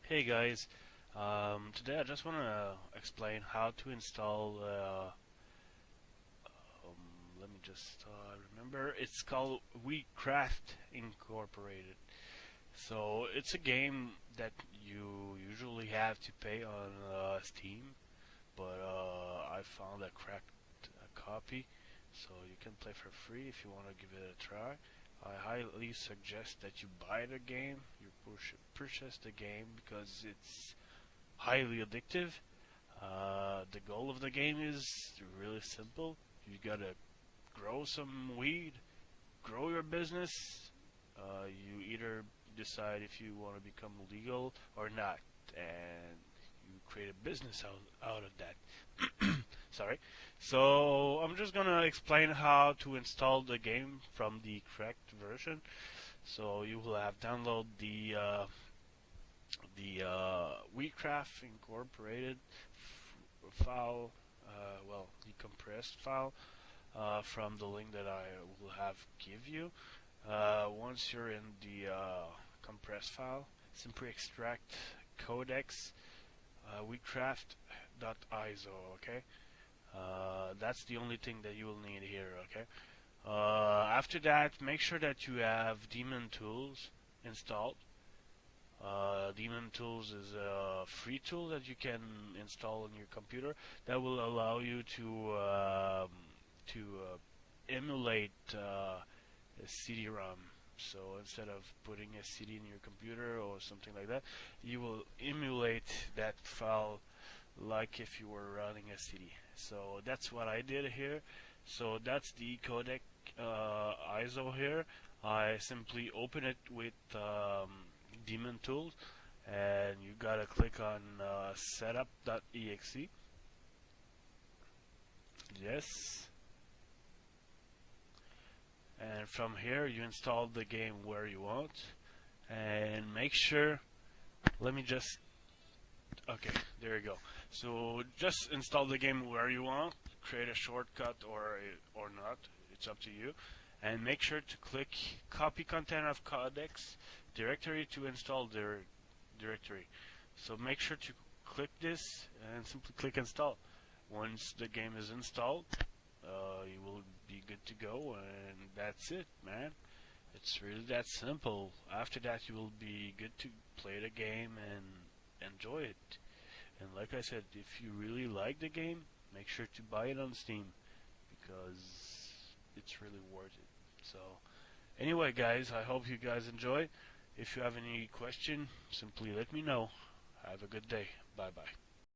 Hey guys, today I just want to explain how to install. Let me just remember. It's called Weedcraft Incorporated. So it's a game that you usually have to pay on Steam, but I found a cracked copy, so you can play for free if you want to give it a try. I highly suggest that you buy the game, you purchase the game because it's highly addictive. The goal of the game is really simple. You gotta grow some weed, grow your business. You either decide if you want to become legal or not, and you create a business out of that. Sorry. So I'm just gonna explain how to install the game from the correct version. So you will have download the Weedcraft Incorporated file, the compressed file from the link that I will have give you. Once you're in the compressed file, simply extract codex weedcraft.iso. Okay, that's the only thing that you will need here. Okay. After that, make sure that you have daemon tools installed. Daemon Tools is a free tool that you can install on your computer that will allow you to emulate a CD-ROM. So instead of putting a CD in your computer or something like that, you will emulate that file like if you were running a CD. So that's what I did here. So that's the codec ISO here. I simply open it with daemon tools, and you gotta click on setup.exe. Yes, and from here you install the game where you want, and make sure, let me just, okay, there you go. So just install the game where you want, create a shortcut or not, it's up to you, and make sure to click copy content of codex directory to install their directory. So make sure to click this and simply click install. Once the game is installed, you will be good to go, and that's it, man. It's really that simple. After that, you will be good to play the game and enjoy it. And like I said, if you really like the game, make sure to buy it on Steam because it's really worth it. So anyway, guys, I hope you guys enjoy. If you have any question, simply let me know. Have a good day. Bye bye.